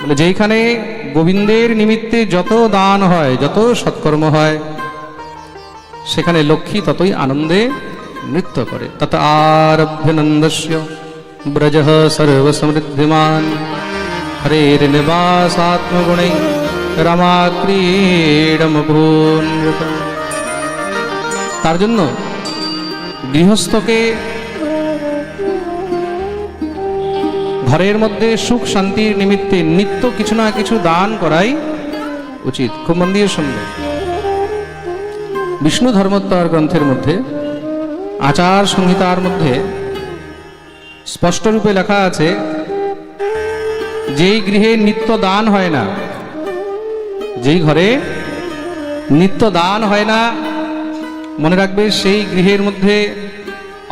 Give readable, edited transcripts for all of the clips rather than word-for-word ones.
বলে যেইখানে গোবিন্দের নিমিত্তে যত দান হয়, যত সৎকর্ম হয়, সেখানে লক্ষ্মী ততই আনন্দে নৃত্য করে। তত আরভ্য নন্দস্য ব্রজঃ সর্বসমৃদ্ধিমান হরের নিবাসাত্মগুণৈ রমা ক্রীড়মভূন। তার জন্য গৃহস্থকে ঘরের মধ্যে সুখ শান্তির নিমিত্তে নিত্য কিছু না কিছু দান করাই উচিত। খুব মন দিয়ে শুনবে। বিষ্ণু ধর্মোত্তর গ্রন্থের মধ্যে আচার সংহিতার মধ্যে স্পষ্টরূপে লেখা আছে, যেই গৃহে নিত্য দান হয় না, যেই ঘরে নিত্য দান হয় না, মনে রাখবে সেই গৃহের মধ্যে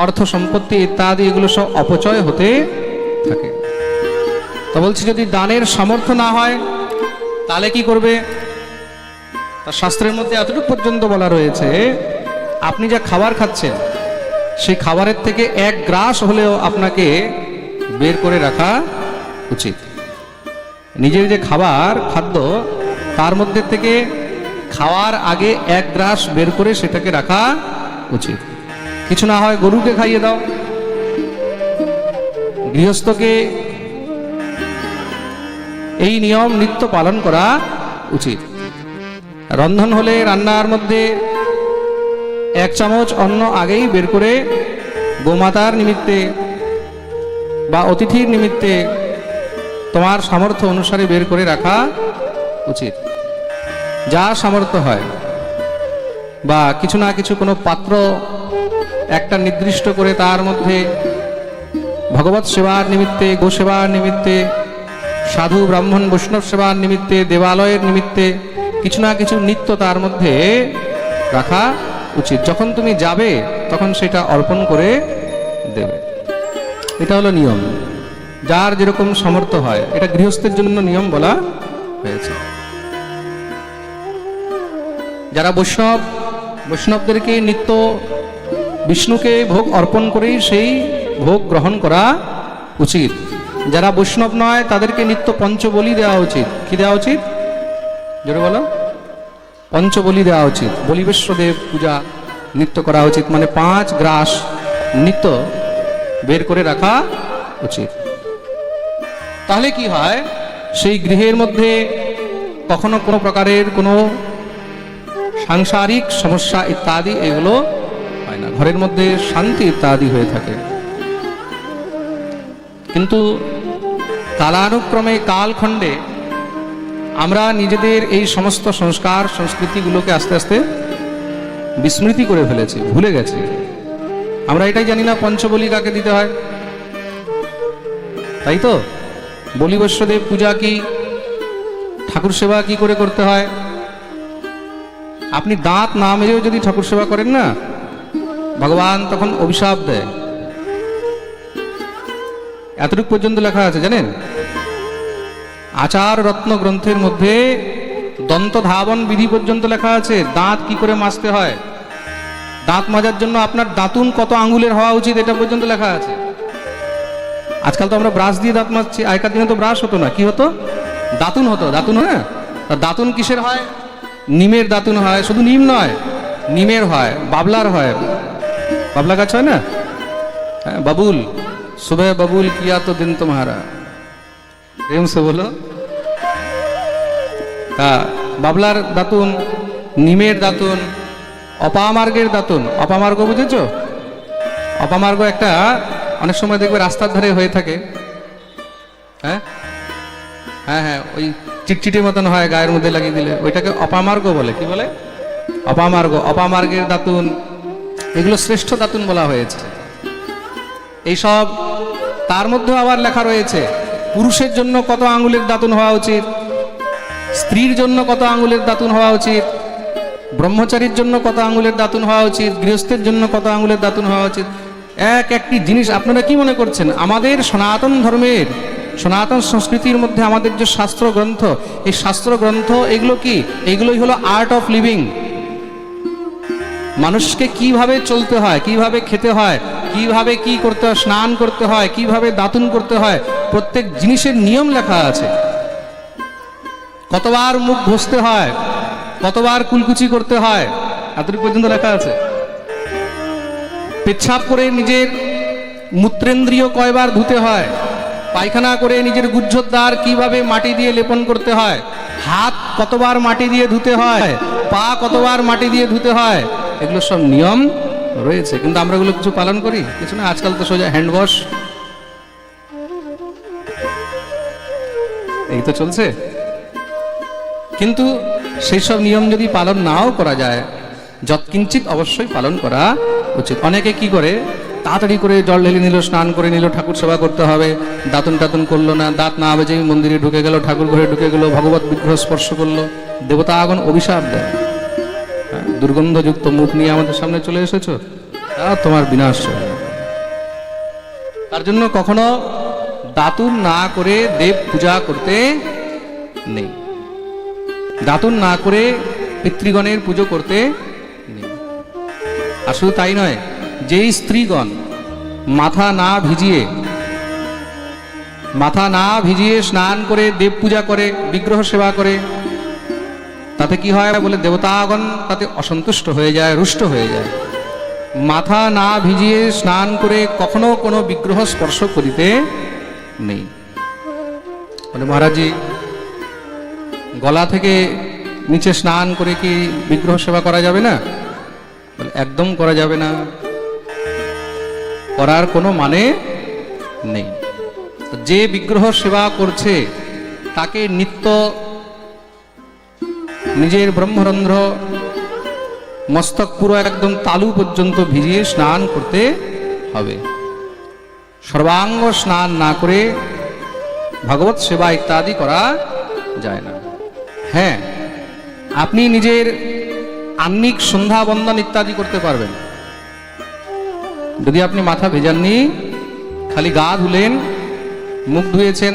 অর্থ সম্পত্তি ইত্যাদি এগুলো সব অপচয় হতে থাকে। তো বলছি, যদি দানের সামর্থ্য না হয় তাহলে কি করবে? তার শাস্ত্রের মধ্যে এতটুকু পর্যন্ত বলা রয়েছে, আপনি যা খাবার খাচ্ছেন সেই খাবারের থেকে এক গ্রাস হলেও আপনাকে বের করে রাখা উচিত। নিজের যে খাদ্য তার মধ্যে থেকে খাওয়ার আগে এক গ্রাস বের করে সেটাকে রাখা উচিত। কিছু না হয় গরুকে খাইয়ে দাও। গৃহস্থকে এই নিয়ম নিত্য পালন করা উচিত। রন্ধন হলে রান্নার মধ্যে এক চামচ অন্ন আগেই বের করে গোমাতার নিমিত্তে বা অতিথির নিমিত্তে তোমার সামর্থ্য অনুসারে বের করে রাখা উচিত। যা সামর্থ্য হয়, বা কিছু না কিছু কোনো পাত্র একটা নির্দিষ্ট করে তার মধ্যে ভগবত সেবার নিমিত্তে, গোসেবার নিমিত্তে, সাধু ব্রাহ্মণ বৈষ্ণব সেবার নিমিত্তে, দেবালয়ের নিমিত্তে কিছু না কিছু নিত্য তার মধ্যে রাখা উচিত। যখন তুমি যাবে তখন সেটা অর্পণ করে দেবে। এটা হলো নিয়ম, যার যেরকম সামর্থ্য হয়। এটা গৃহস্থের জন্য নিয়ম বলা হয়েছে। যারা বৈষ্ণবদেরকে নিত্য বিষ্ণুকে ভোগ অর্পণ করেই সেই ভোগ গ্রহণ করা উচিত। যারা বৈষ্ণব নয় তাদেরকে নিত্য পঞ্চবলি দেওয়া উচিত। কি দেওয়া উচিত? জোরে বলো। পঞ্চবলি দেওয়া উচিত। বলিবেশ্বদেব পূজা নিত্য করা উচিত, মানে 5 গ্রাস নিত্য বের করে রাখা উচিত। তাহলে কি হয়? সেই গৃহের মধ্যে কখনো কোনো প্রকারের কোনো সাংসারিক সমস্যা ইত্যাদি এগুলো হয় না, ঘরের মধ্যে শান্তি ইত্যাদি হয়ে থাকে। কিন্তু কালানুক্রমে কালখণ্ডে আমরা নিজেদের এই সমস্ত সংস্কার সংস্কৃতিগুলোকে আস্তে আস্তে বিস্মৃতি করে ফেলেছি, ভুলে গেছি। আমরা এটাই জানি না পঞ্চবলি কাকে দিতে হয়, তাই তো? বলিবৈশ্যদেব পূজা কি, ঠাকুর সেবা কি করে করতে হয়। আপনি দাঁত না মেজেও যদি ঠাকুর সেবা করেন না, ভগবান তখন অভিশাপ দেয়। এতটুকু পর্যন্ত লেখা আছে জানেন? আচার রত্ন গ্রন্থের মধ্যে দন্ত ধাবন বিধি পর্যন্ত লেখা আছে, দাঁত কি করে মাজতে হয়। দাঁত মাজার জন্য আপনার দাঁতুন কত আঙ্গুলের হওয়া উচিত এটা পর্যন্ত লেখা আছে। আজকাল তো আমরা ব্রাশ দিয়ে দাঁত মাজছি, আগেকার দিনে তো ব্রাশ হতো না, কি হতো? দাঁতুন হতো। দাঁতুন, হ্যাঁ। দাঁতুন কিসের হয়? নিমের দাঁতুন হয়। শুধু নিম নয়, নিমের হয়, বাবলার হয়। বাবলা গাছ হয় না? হ্যাঁ, বাবুল। সুবহ বাবুল কিয়া তো দিন তোমারা, প্রেম সে বলো। তা বাবলার দাঁতুন, নিমের দাঁতুন, অপামার্গের দাঁতুন। অপামার্গ বুঝেছ? অপামার্গ একটা অনেক সময় দেখবে রাস্তার ধারে হয়ে থাকে। হ্যাঁ হ্যাঁ হ্যাঁ, ওই চিটচিটির মতন হয়, গায়ের মধ্যে লাগিয়ে দিলে, ওইটাকে অপামার্গ বলে। কি বলে? অপামার্গ। অপামার্গের দাঁতুন, এগুলো শ্রেষ্ঠ দাঁতুন বলা হয়েছে। এইসব তার মধ্যে আবার লেখা রয়েছে পুরুষের জন্য কত আঙ্গুলের দাঁতুন হওয়া উচিত, স্ত্রীর জন্য কত আঙ্গুলের দাঁতুন হওয়া উচিত, ব্রহ্মচারীর জন্য কত আঙ্গুলের দাঁতুন হওয়া উচিত, গৃহস্থের জন্য কত আঙ্গুলের দাঁতুন হওয়া উচিত। এক একটি জিনিস আপনারা কি মনে করছেন? আমাদের সনাতন ধর্মের, সনাতন সংস্কৃতির মধ্যে আমাদের যে শাস্ত্র গ্রন্থ, এই শাস্ত্র গ্রন্থ এগুলো কি? এগুলোই হলো আর্ট অফ লিভিং। মানুষকে কিভাবে চলতে হয়, কিভাবে খেতে হয়, কিভাবে কি করতে হয়, স্নান করতে হয়, কিভাবে দাতুন করতে হয়, প্রত্যেক জিনিসের নিয়ম লেখা আছে। কতবার মুখ ঘষতে হয়, কতবার কুলকুচি করতে হয়, এতটুকু পর্যন্ত লেখা আছে। পেচ্ছাপ করে নিজের মূত্রেন্দ্রিয় কয়বার ধুতে হয়, পায়খানা করে নিজের গুহ্যদ্বার কিভাবে মাটি দিয়ে লেপন করতে হয়, হাত কতবার মাটি দিয়ে ধুতে হয়, পা কতবার মাটি দিয়ে ধুতে হয়, এগুলো সব নিয়ম রয়েছে। কিন্তু আমরা এগুলো কিছু পালন করি? কিছু না। আজকাল তো সোজা হ্যান্ড ওয়াশ, এই তো চলছে। কিন্তু সেই সব নিয়ম যদি পালন নাও করা যায়, যৎকিঞ্চিত অবশ্যই পালন করা উচিত। অনেকে কি করে, তাড়াতাড়ি করে জল ঢেলে নিল, স্নান করে নিল, ঠাকুর সেবা করতে হবে, দাঁতন টাতন করলো না, দাঁত না বেজে মন্দিরে ঢুকে গেল, ঠাকুর ঘরে ঢুকে গেল, ভগবত বিগ্রহ স্পর্শ করলো, দেবতা আগুন অভিশাপ দেয়। দুর্গন্ধযুক্ত মুখ নিয়ে আমাদের সামনে চলে এসেছো, তোমার বিনাশ। তার জন্য কখনো দাতুন না করে দেব পূজা করতে নেই, দাতুন না করে পিতৃগণের পুজো করতে নেই। আর শুধু তাই নয়, যেই স্ত্রীগণ মাথা না ভিজিয়ে স্নান করে দেব পূজা করে, বিগ্রহ সেবা করে, তাতে কি হয় বলে দেবতাগণ তাতে অসন্তুষ্ট হয়ে যায়, রুষ্ট হয়ে যায়। মাথা না ভিজিয়ে স্নান করে কখনো কোনো বিগ্রহ স্পর্শ করিতে নেই। বলে মহারাজজি, গলা থেকে নিচে স্নান করে কি বিগ্রহ সেবা করা যাবে না? বলে একদম করা যাবে না, করার কোনো মানে নেই। যে বিগ্রহ সেবা করছে তাকে নিত্য নিজের ব্রহ্মরন্ধ্র মস্তক পুরো একদম তালু পর্যন্ত ভিজিয়ে স্নান করতে হবে। সর্বাঙ্গ স্নান না করে ভগবত সেবা ইত্যাদি করা যায় না। হ্যাঁ, আপনি নিজের আহ্নিক সন্ধ্যা বন্দন ইত্যাদি করতে পারবেন। যদি আপনি মাথা ভেজাননি, খালি গা ধুলেন, মুখ ধুয়েছেন,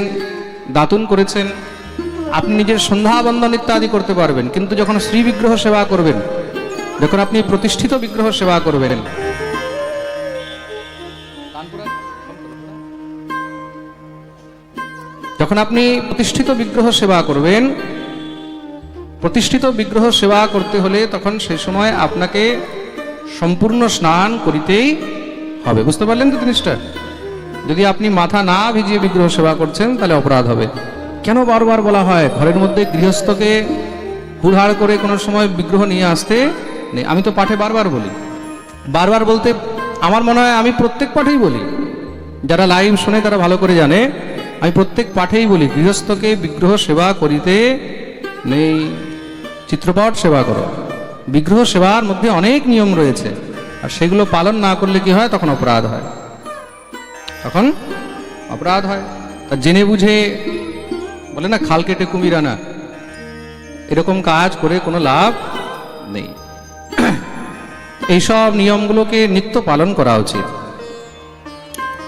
দাতুন করেছেন, আপনি নিজের সন্ধ্যা বন্দন ইত্যাদি করতে পারবেন। কিন্তু যখন শ্রী বিগ্রহ সেবা করবেন, যখন আপনি প্রতিষ্ঠিত বিগ্রহ সেবা করবেন, যখন আপনি প্রতিষ্ঠিত বিগ্রহ সেবা করবেন, প্রতিষ্ঠিত বিগ্রহ সেবা করতে হলে তখন সেই সময় আপনাকে সম্পূর্ণ স্নান করিতেই হবে। বুঝতে পারলেন তো জিনিসটা? যদি আপনি মাথা না ভিজিয়ে বিগ্রহ সেবা করছেন তাহলে অপরাধ হবে। কেন বারবার বলা হয় ঘরের মধ্যে গৃহস্থকে হুড়হাড় করে কোনো সময় বিগ্রহ নিয়ে আসতে নেই? আমি তো পাঠে বারবার বলি, বারবার বলতে আমার মনে হয় আমি প্রত্যেক পাঠেই বলি, যারা লাইভ শোনে তারা ভালো করে জানে, আমি প্রত্যেক পাঠেই বলি গৃহস্থকে বিগ্রহ সেবা করিতে নেই। চিত্রপট সেবা করো। বিগ্রহ সেবার মধ্যে অনেক নিয়ম রয়েছে, আর সেগুলো পালন না করলে কি হয়? তখন অপরাধ হয়, তখন অপরাধ হয়। তা জেনে বুঝে বলে না, খাল কেটে কুমির আনা, এরকম কাজ করে কোনো লাভ নেই। এইসব নিয়মগুলোকে নিত্য পালন করা উচিত।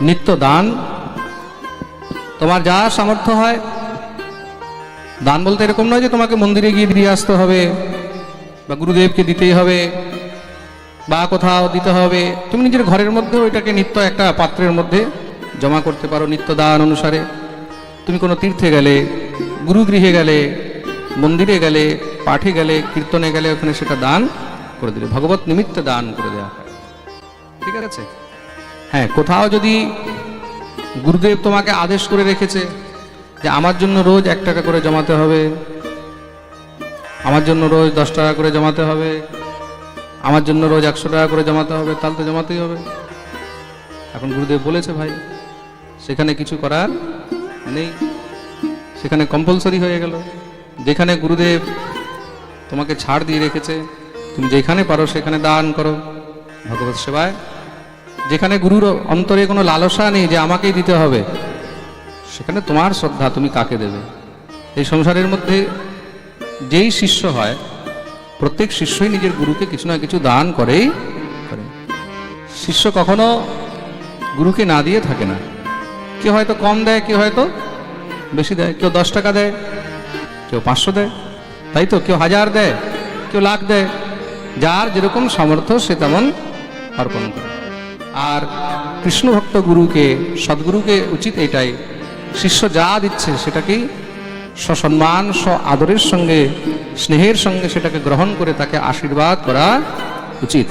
নিত্য দান, তোমার যা সামর্থ্য হয়, দান বলতে এরকম নয় যে তোমাকে মন্দিরে গিয়ে দিয়ে আসতে হবে বা গুরুদেবকে দিতেই হবে বা কোথাও দিতে হবে। তুমি নিজের ঘরের মধ্যে ওইটাকে নিত্য একটা পাত্রের মধ্যে জমা করতে পারো। নিত্য দান অনুসারে তুমি কোনো তীর্থে গেলে, গুরুগৃহে গেলে, মন্দিরে গেলে, পাঠে গেলে, কীর্তনে গেলে, ওখানে সেটা দান করে দিলে ভগবত নিমিত্তে দান করে দেওয়া হয়। ঠিক আছে? হ্যাঁ, কোথাও যদি গুরুদেব তোমাকে আদেশ করে রেখেছে যে আমার জন্য রোজ 1 টাকা করে জমাতে হবে, আমার জন্য রোজ 10 টাকা করে জমাতে হবে, আমার জন্য রোজ 100 টাকা করে জমাতে হবে, তাহলে তো জমাতেই হবে। এখন গুরুদেব বলেছে ভাই, সেখানে কিছু করার নেই, সেখানে কম্পালসারি হয়ে গেল। যেখানে গুরুদেব তোমাকে ছাড় দিয়ে রেখেছে, তুমি যেখানে পারো সেখানে দান করো ভগবত সেবায়। যেখানে গুরুর অন্তরে কোনো লালসা নেই যে আমাকেই দিতে হবে, সেখানে তোমার শ্রদ্ধা, তুমি কাকে দেবে। এই সংসারের মধ্যে যেই শিষ্য হয়, প্রত্যেক শিষ্যই নিজের গুরুকে কিছু না কিছু দান করেই করে। শিষ্য কখনো গুরুকে না দিয়ে থাকে না। কেউ হয়তো কম দেয়, কেউ হয়তো বেশি দেয়, কেউ 10 টাকা দেয়, কেউ 500 দেয়, তাই তো, কেউ 1000 দেয়, কেউ লাখ দেয়। যার যেরকম সামর্থ্য সে তেমন অর্পণ করে। আর কৃষ্ণ ভক্ত গুরুকে, সদ্গুরুকে উচিত এটাই, শিষ্য যা দিচ্ছে সেটাকেই সসম্মান আদরের সঙ্গে স্নেহের সঙ্গে সেটাকে গ্রহণ করে তাকে আশীর্বাদ করা উচিত।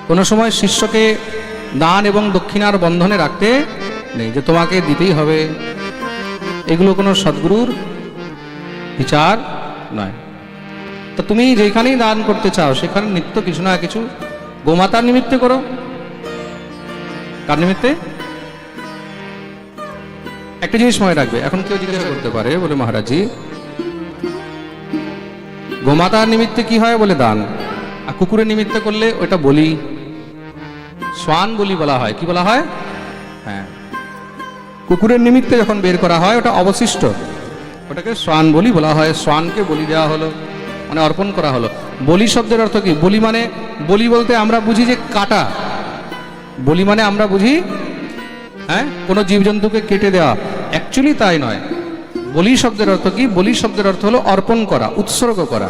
কোনো সময় শিষ্যকে দান এবং দক্ষিণার বন্ধনে রাখতে নেই, যে তোমাকে দিতেই হবে, এগুলো কোনো সদ্গুরুর বিচার নয়। তো তুমি যেখানেই দান করতে চাও সেখানে নিত্য কিছু না কিছু গোমাতার নিমিত্তে করো। কার নিমিত্তে? একটা জিনিস মনে রাখবে, এখন কেউ জিজ্ঞাসা করতে পারে, বলে মহারাজজি গোমাতার নিমিত্তে কি হয়? বলে দান। আর কুকুরের নিমিত্তে করলে ওটা বলি, শ্বান বলি বলা হয়। কি বলা হয়? হ্যাঁ, কুকুরের নিমিত্তে যখন বের করা হয় ওটা অবশিষ্ট, ওটাকে শ্বান বলি বলা হয়। শ্বানকে বলি দেওয়া হলো, মানে অর্পণ করা হলো। বলি শব্দের অর্থ কি? বলি মানে, বলি বলতে আমরা বুঝি যে কাটা, বলি মানে আমরা বুঝি হ্যাঁ কোনো জীবজন্তুকে কেটে দেওয়া, অ্যাকচুয়ালি তাই নয়। বলি শব্দের অর্থ কি? বলি শব্দের অর্থ হলো অর্পণ করা, উৎসর্গ করা।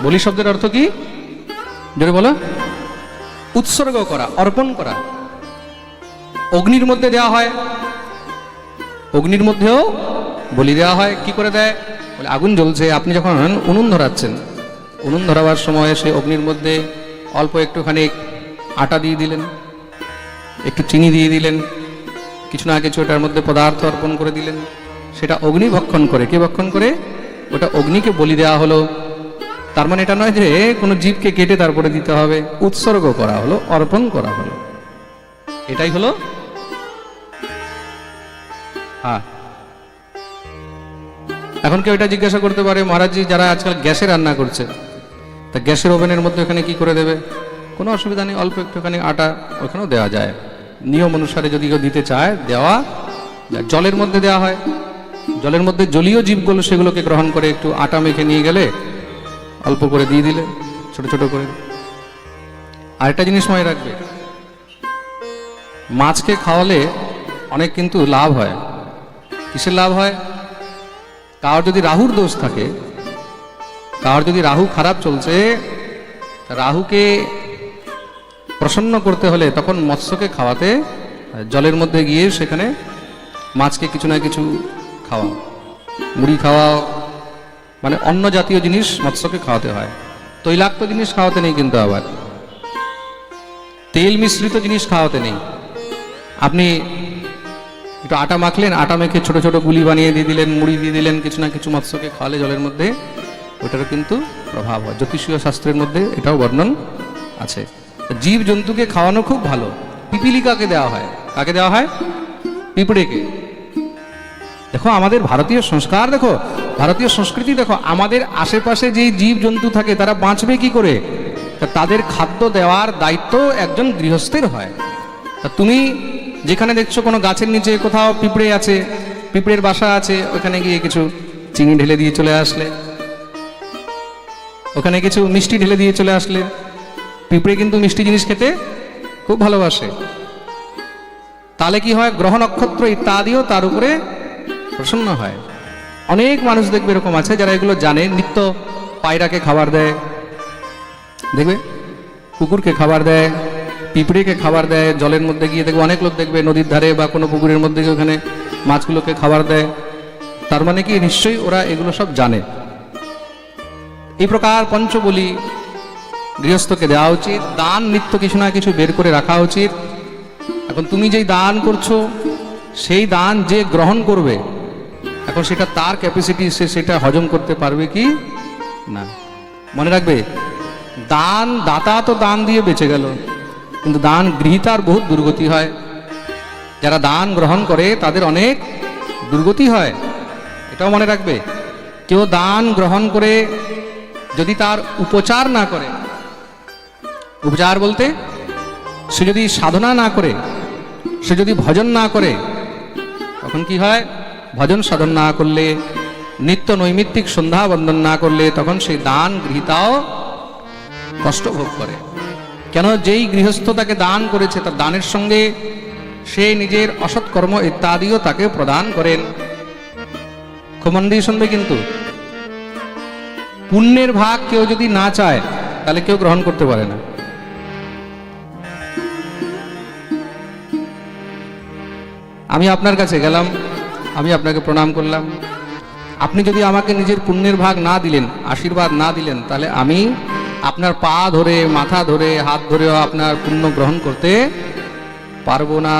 বলি শব্দের অর্থ কি? জোরে বলো। উৎসর্গ করা, অর্পণ করা। অগ্নির মধ্যে দেওয়া হয়, অগ্নির মধ্যেও বলি দেওয়া হয়। কি করে দেয়? বলে আগুন জ্বলছে, আপনি যখন উনুন ধরাচ্ছেন, উনুন ধরাবার সময় সেই অগ্নির মধ্যে অল্প একটুখানি আটা দিয়ে দিলেন, একটু চিনি দিয়ে দিলেন, কিছু না কিছু ওটার মধ্যে পদার্থ অর্পণ করে দিলেন, সেটা অগ্নি ভক্ষণ করে। কে ভক্ষণ করে? ওটা অগ্নিকে বলি দেওয়া হলো। তার মানে এটা নয় যে কোনো জীবকে কেটে তারপরে দিতে হবে, উৎসর্গ করা হলো, অর্পণ করা হলো, এটাই হলো। হ্যাঁ, এখন কেউ এটা জিজ্ঞাসা করতে পারে, মহারাজজি যারা আজকাল গ্যাসে রান্না করছে, তা গ্যাসের ওভেনের মধ্যে ওখানে কি করে দেবে? কোনো অসুবিধা নেই, অল্প একটুখানি আটা ওখানেও দেওয়া যায়, নিয়ম অনুসারে যদি কেউ দিতে চায় দেওয়া যায়। জলের মধ্যে দেওয়া হয়, জলের মধ্যে জলীয় জীবগুলো সেগুলোকে গ্রহণ করে একটু আটা মেখে নিয়ে গেলে অল্প করে দিয়ে দিলে, ছোট ছোট করে। আরেকটা জিনিস মনে রাখবে, মাছকে খাওয়ালে অনেক কিন্তু লাভ হয়। কিসের লাভ হয়? কার যদি রাহুর দোষ থাকে, কার যদি রাহু খারাপ চলছে, রাহুকে প্রসন্ন করতে হলে তখন মৎস্যকে খাওয়াতে, জলের মধ্যে গিয়ে সেখানে মাছকে কিছু না কিছু খাওয়াও, মুড়ি খাওয়াও, মানে অন্য জাতীয় জিনিস মৎস্যকে খাওয়াতে হয়। তৈলাক্ত জিনিস খাওয়াতে নেই, কিন্তু আবার তেল মিশ্রিত জিনিস খাওয়াতে নেই। আপনি একটু আটা মাখলেন, আটা মেখে ছোট ছোট গুলি বানিয়ে দিয়ে দিলেন, মুড়ি দিয়ে দিলেন, কিছু না কিছু মৎস্যকে খাওয়ালে জলের মধ্যে, ওটারও কিন্তু প্রভাব হয়। জ্যোতিষীয় শাস্ত্রের মধ্যে এটাও বর্ণন আছে। জীব জন্তুকে খাওয়ানো খুব ভালো। পিপিলিকাকে দেওয়া হয়। কাকে দেওয়া হয়? পিঁপড়েকে। দেখো আমাদের ভারতীয় সংস্কার, দেখো ভারতীয় সংস্কৃতি, দেখো আমাদের আশেপাশে যেই জীব জন্তু থাকে তারা বাঁচবে কি করে? তাদের খাদ্য দেওয়ার দায়িত্ব একজন গৃহস্থের হয়। তা তুমি যেখানে দেখছো কোনো গাছের নিচে কোথাও পিঁপড়ে আছে, পিঁপড়ের বাসা আছে, ওখানে গিয়ে কিছু চিনি ঢেলে দিয়ে চলে আসলে, ওখানে কিছু মিষ্টি ঢেলে দিয়ে চলে আসলে। পিঁপড়ে কিন্তু মিষ্টি জিনিস খেতে খুব ভালোবাসে। তাহলে কি হয়? গ্রহ নক্ষত্র ইত্যাদিও তার উপরে প্রসন্ন হয়। অনেক মানুষ দেখবে এরকম আছে যারা এগুলো জানে, নিত্য পায়রাকে খাবার দেয়, দেখবে কুকুরকে খাবার দেয়, পিঁপড়েকে খাবার দেয়। জলের মধ্যে গিয়ে দেখবে অনেক লোক দেখবে নদীর ধারে বা কোনো পুকুরের মধ্যে গিয়ে ওখানে মাছগুলোকে খাবার দেয়। তার মানে কি নিশ্চয়ই ওরা এগুলো সব জানে। এই প্রকার পঞ্চবলি গৃহস্থকে দেওয়া উচিত। দান নিত্য কিছু না কিছু বের করে রাখা উচিত। এখন তুমি যেই দান করছো সেই দান যে গ্রহণ করবে, এখন সেটা তার ক্যাপাসিটি, সে সেটা হজম করতে পারবে কি না। মনে রাখবে, দান দাতা তো দান দিয়ে বেঁচে গেল, কিন্তু দান গৃহীতার বহুত দুর্গতি হয়। যারা দান গ্রহণ করে তাদের অনেক দুর্গতি হয়, এটাও মনে রাখবে। কেউ দান গ্রহণ করে যদি তার উপচার না করে, উপচার বলতে সে যদি সাধনা না করে, সে যদি ভজন না করে, তখন কি হয়? ভজন সাধন না করলে, নিত্য নৈমিত্তিক সন্ধ্যা বন্দন না করলে, তখন সেই দান গৃহীতাও কষ্ট ভোগ করে। কেন? যেই গৃহস্থ তাকে দান করেছে তার দানের সঙ্গে সে নিজের অসৎকর্ম ইত্যাদিও তাকে প্রদান করেন। খুব মন দিয়ে শুনবে, কিন্তু পুণ্যের ভাগ কেউ যদি না চায় তাহলে কেউ গ্রহণ করতে পারে না। আমি আপনার কাছে গেলাম, আমি আপনাকে প্রণাম করলাম, আপনি যদি আমাকে নিজের পুণ্যের ভাগ না দিলেন, আশীর্বাদ না দিলেন, তাহলে আমি আপনার পা ধরে, মাথা ধরে, হাত ধরেও আপনার পুণ্য গ্রহণ করতে পারবো না।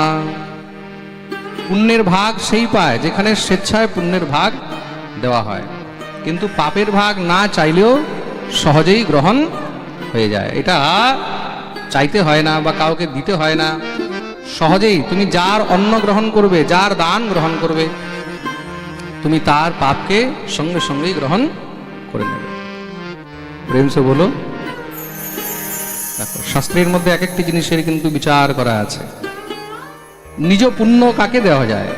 পুণ্যের ভাগ সেই পায় যেখানে স্বেচ্ছায় পুণ্যের ভাগ দেওয়া হয়, কিন্তু পাপের ভাগ না চাইলেও সহজেই গ্রহণ হয়ে যায়। এটা চাইতে হয় না বা কাউকে দিতে হয় না, সহজেই তুমি যার অন্ন গ্রহণ করবে, যার দান গ্রহণ করবে, তুমি তার পাপকে সঙ্গে সঙ্গেই গ্রহণ করে নেবে। প্রেম সে বলো। দেখো, শাস্ত্রের মধ্যে এক একটি জিনিসের কিন্তু বিচার করা আছে। নিজ পুণ্য কাকে দেওয়া যায়?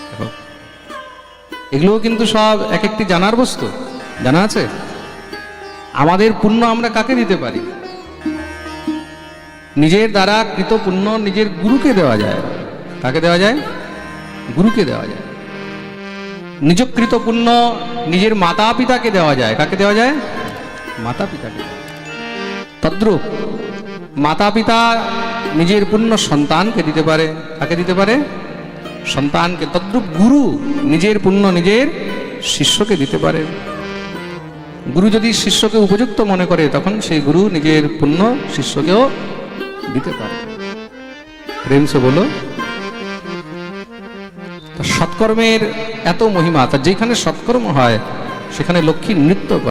দেখো, এগুলোও কিন্তু সব এক একটি জানার বস্তু। জানা আছে আমাদের পুণ্য আমরা কাকে দিতে পারি? নিজের দ্বারা কৃত পুণ্য নিজের গুরুকে দেওয়া যায়। কাকে দেওয়া যায়? গুরুকে দেওয়া যায়। নিজকৃত পুণ্য নিজের মাতা পিতাকে দেওয়া যায়। কাকে দেওয়া যায়? মাতা পিতাকে। তদ্রূপ মাতা পিতা নিজের পুণ্য সন্তানকে দিতে পারে। কাকে দিতে পারে? সন্তানকে। তদ্রূপ গুরু নিজের পুণ্য নিজের শিষ্যকে দিতে পারে। গুরু যদি শিষ্যকে উপযুক্ত মনে করে, তখন সেই গুরু নিজের পুণ্য শিষ্যকেও দিতে পারে। প্রেম সে বলো। সৎকর্মের এত মহিমা, তা যেখানে সৎকর্ম হয় সেখানে লক্ষ্মী নৃত্য করে।